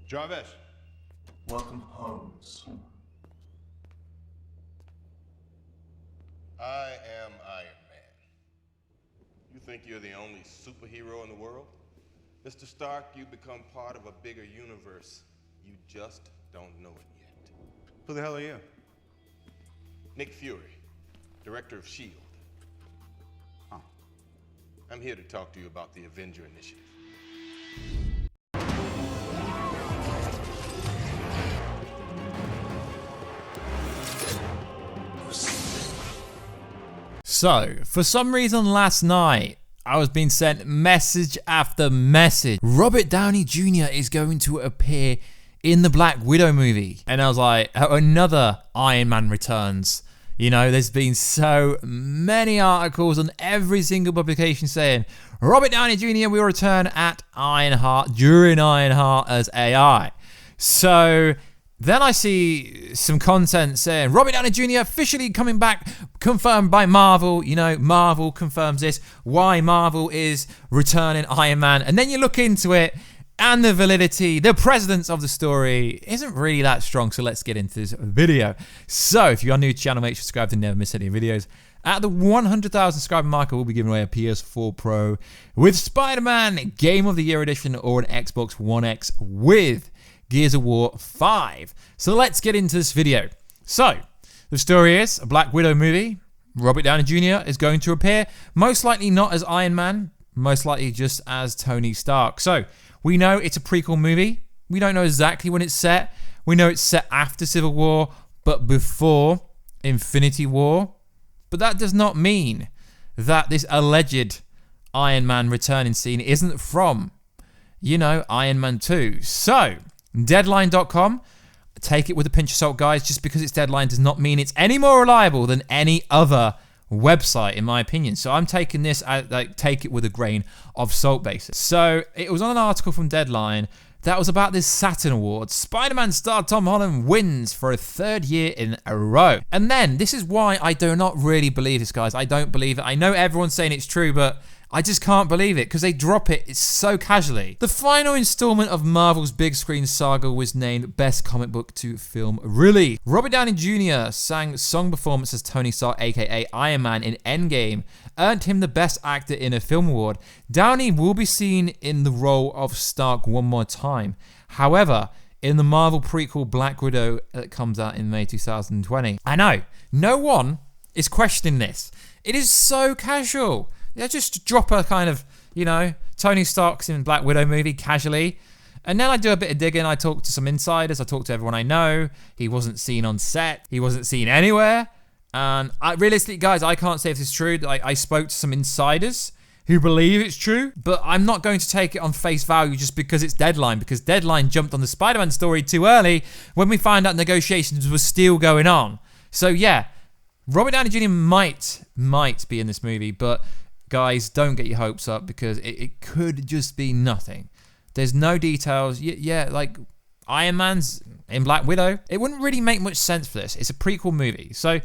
Jarvis. Welcome home, son. I am Iron Man. You think you're the only superhero in the world? Mr. Stark, you've become part of a bigger universe. You just don't know it yet. Who the hell are you? Nick Fury, director of S.H.I.E.L.D. Huh. I'm here to talk to you about the Avenger Initiative. So, for some reason last night, I was being sent message after message. Robert Downey Jr. is going to appear in the Black Widow movie. And I was like, oh, another Iron Man returns. You know, there's been so many articles on every single publication saying, Robert Downey Jr. will return at Ironheart, during Ironheart as AI. So then I see some content saying Robert Downey Jr. officially coming back, confirmed by Marvel. You know, Marvel confirms this. Why Marvel is returning Iron Man. And then you look into it and the validity, the precedence of the story isn't really that strong. So let's get into this video. So if you are new to the channel, make sure to subscribe to never miss any videos. At the 100,000 subscriber mark, we'll be giving away a PS4 Pro with Spider-Man Game of the Year Edition or an Xbox One X with Gears of War 5. So let's get into this video. So, the story is a Black Widow movie. Robert Downey Jr. is going to appear, most likely not as Iron Man, most likely just as Tony Stark. So, we know it's a prequel movie. We don't know exactly when it's set. We know it's set after Civil War, but before Infinity War. But that does not mean that this alleged Iron Man returning scene isn't from, you know, Iron Man 2. So, Deadline.com, take it with a pinch of salt, guys. Just because it's Deadline does not mean it's any more reliable than any other website, in my opinion. So I'm taking this, take it with a grain of salt basis. So it was on an article from Deadline that was about this Saturn Awards. Spider-Man star Tom Holland wins for a third year in a row. And then, this is why I do not really believe this, guys. I don't believe it. I know everyone's saying it's true, but I just can't believe it because they drop it so casually. The final installment of Marvel's big screen saga was named Best Comic Book to Film Release. Robert Downey Jr. sang song performance as Tony Stark, aka Iron Man in EndGame, earned him the Best Actor in a Film Award. Downey will be seen in the role of Stark one more time. However, in the Marvel prequel Black Widow that comes out in May 2020. I know, no one is questioning this. It is so casual. Yeah, just drop a kind of, you know, Tony Stark's in Black Widow movie casually. And then I do a bit of digging. I talk to some insiders. I talk to everyone I know. He wasn't seen on set. He wasn't seen anywhere. And realistically, guys, I can't say if it's true. I spoke to some insiders who believe it's true. But I'm not going to take it on face value just because it's Deadline. Because Deadline jumped on the Spider-Man story too early when we found out negotiations were still going on. So yeah, Robert Downey Jr. might be in this movie, but guys, don't get your hopes up because it could just be nothing. There's no details. Yeah, like Iron Man's in Black Widow. It wouldn't really make much sense for this. It's a prequel movie. So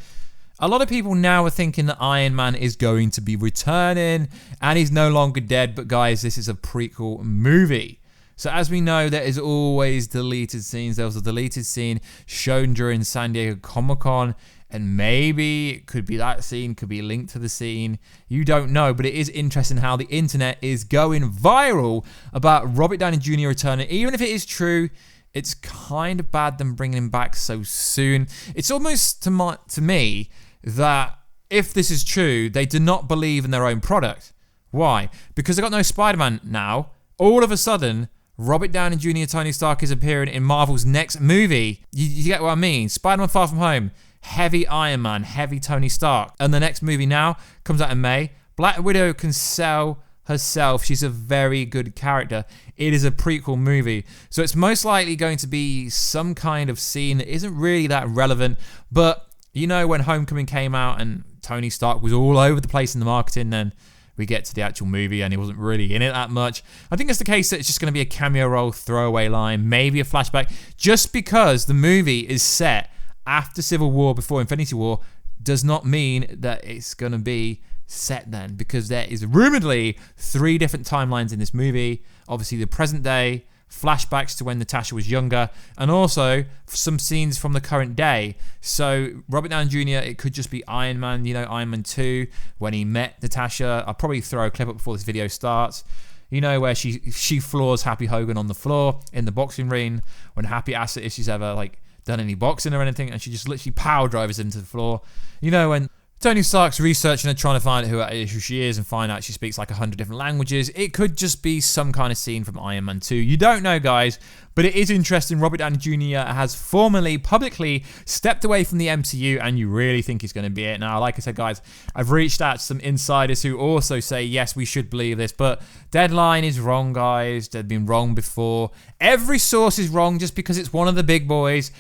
a lot of people now are thinking that Iron Man is going to be returning and he's no longer dead. But guys, this is a prequel movie. So as we know, there is always deleted scenes. There was a deleted scene shown during San Diego Comic-Con. And maybe it could be that scene, could be linked to the scene. You don't know, but it is interesting how the internet is going viral about Robert Downey Jr. returning. Even if it is true, it's kind of bad them bringing him back so soon. It's almost to me that if this is true, they do not believe in their own product. Why? Because they've got no Spider-Man now. All of a sudden, Robert Downey Jr. Tony Stark is appearing in Marvel's next movie. You get what I mean? Spider-Man Far From Home. Heavy Iron Man, heavy Tony Stark. And the next movie now comes out in May. Black Widow can sell herself. She's a very good character. It is a prequel movie. So it's most likely going to be some kind of scene that isn't really that relevant. But, you know, when Homecoming came out and Tony Stark was all over the place in the marketing, then we get to the actual movie and he wasn't really in it that much. I think it's the case that it's just going to be a cameo role, throwaway line, maybe a flashback. Just because the movie is set after Civil War, before Infinity War, does not mean that it's going to be set then, because there is rumoredly 3 different timelines in this movie. Obviously the present day, flashbacks to when Natasha was younger, and also some scenes from the current day. So Robert Downey Jr., it could just be Iron Man, you know, Iron Man 2, when he met Natasha. I'll probably throw a clip up before this video starts. You know, where she floors Happy Hogan on the floor in the boxing ring, when Happy asks her if she's ever, like, done any boxing or anything, and she just literally power drives into the floor. You know, when Tony Stark's researching her, trying to find out who she is and find out she speaks like 100 different languages. It could just be some kind of scene from Iron Man 2. You don't know, guys, but it is interesting. Robert Downey Jr. has formally, publicly stepped away from the MCU, and you really think he's going to be it. Now, like I said, guys, I've reached out to some insiders who also say, yes, we should believe this, but Deadline is wrong, guys. They've been wrong before. Every source is wrong just because it's one of the big boys.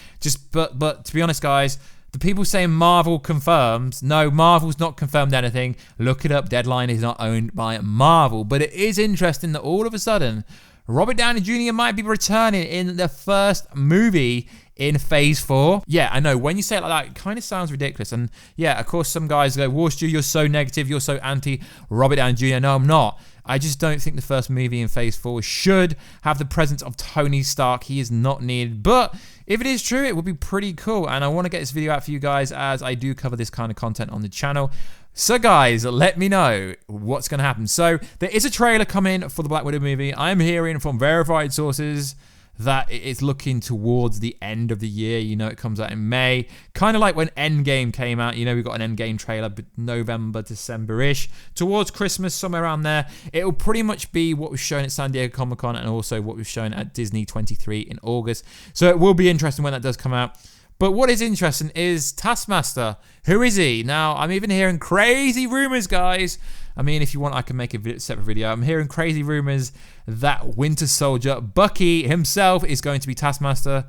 But to be honest, guys, the people saying Marvel confirms, no, Marvel's not confirmed anything. Look it up. Deadline is not owned by Marvel. But it is interesting that all of a sudden, Robert Downey Jr. might be returning in the first movie in Phase 4. Yeah, I know. When you say it like that, it kind of sounds ridiculous. And yeah, of course, some guys go, Warstu, you're so negative. You're so anti-Robert Downey Jr. No, I'm not. I just don't think the first movie in Phase 4 should have the presence of Tony Stark. He is not needed. But if it is true, it would be pretty cool. And I want to get this video out for you guys, as I do cover this kind of content on the channel. So guys, let me know what's going to happen. So there is a trailer coming for the Black Widow movie. I'm hearing from verified sources that it's looking towards the end of the year. You know, it comes out in May. Kind of like when EndGame came out. You know, we got an EndGame trailer, but November, December-ish. Towards Christmas, somewhere around there. It will pretty much be what was shown at San Diego Comic-Con and also what was shown at Disney 23 in August. So it will be interesting when that does come out. But what is interesting is Taskmaster. Who is he? Now, I'm even hearing crazy rumors, guys. I mean, if you want, I can make a separate video. I'm hearing crazy rumors that Winter Soldier, Bucky himself, is going to be Taskmaster.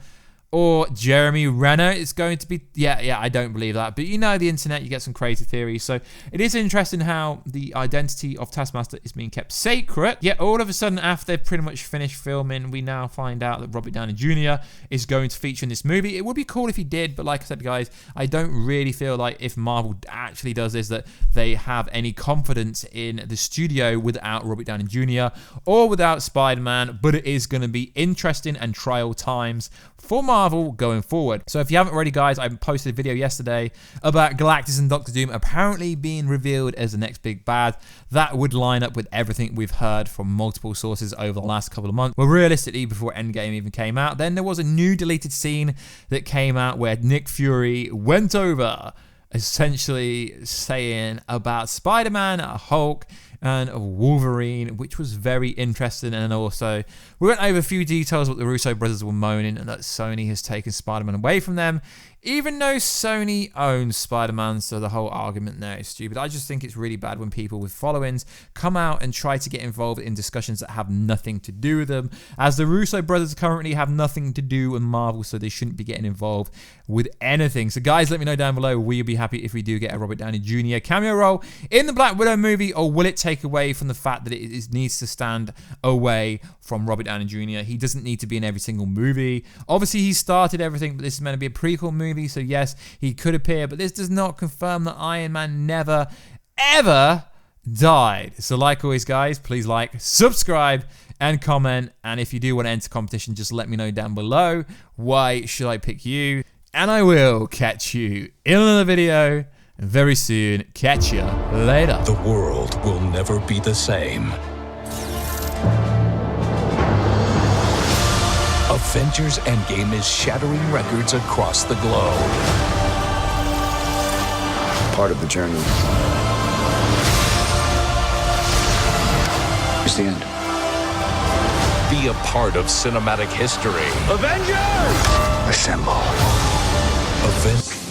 Or Jeremy Renner is going to be... Yeah, I don't believe that. But you know the internet, you get some crazy theories. So it is interesting how the identity of Taskmaster is being kept secret. Yet all of a sudden, after they've pretty much finished filming, we now find out that Robert Downey Jr. is going to feature in this movie. It would be cool if he did, but like I said, guys, I don't really feel like if Marvel actually does this, that they have any confidence in the studio without Robert Downey Jr. or without Spider-Man. But it is going to be interesting and trial times for Marvel going forward. So if you haven't already, guys, I posted a video yesterday about Galactus and Doctor Doom apparently being revealed as the next big bad. That would line up with everything we've heard from multiple sources over the last couple of months. Well, realistically, before EndGame even came out, then there was a new deleted scene that came out where Nick Fury went over essentially saying about Spider-Man, Hulk, and Wolverine, which was very interesting. And also, we went over a few details what the Russo brothers were moaning, and that Sony has taken Spider-Man away from them, even though Sony owns Spider-Man, so the whole argument there is stupid. I just think it's really bad when people with followings come out and try to get involved in discussions that have nothing to do with them, as the Russo brothers currently have nothing to do with Marvel, so they shouldn't be getting involved with anything. So guys, let me know down below, will you be happy if we do get a Robert Downey Jr. cameo role in the Black Widow movie, or will it take away from the fact that it needs to stand away from Robert Downey Jr.? He doesn't need to be in every single movie. Obviously, he started everything, but this is meant to be a prequel movie, so yes, he could appear, but this does not confirm that Iron Man never, ever died. So like always, guys, please like, subscribe, and comment. And if you do want to enter competition, just let me know down below. Why should I pick you? And I will catch you in another video very soon. Catch you later. The world will never be the same. Avengers EndGame is shattering records across the globe. Part of the journey is the end. Be a part of cinematic history. Avengers! Assemble. Avengers.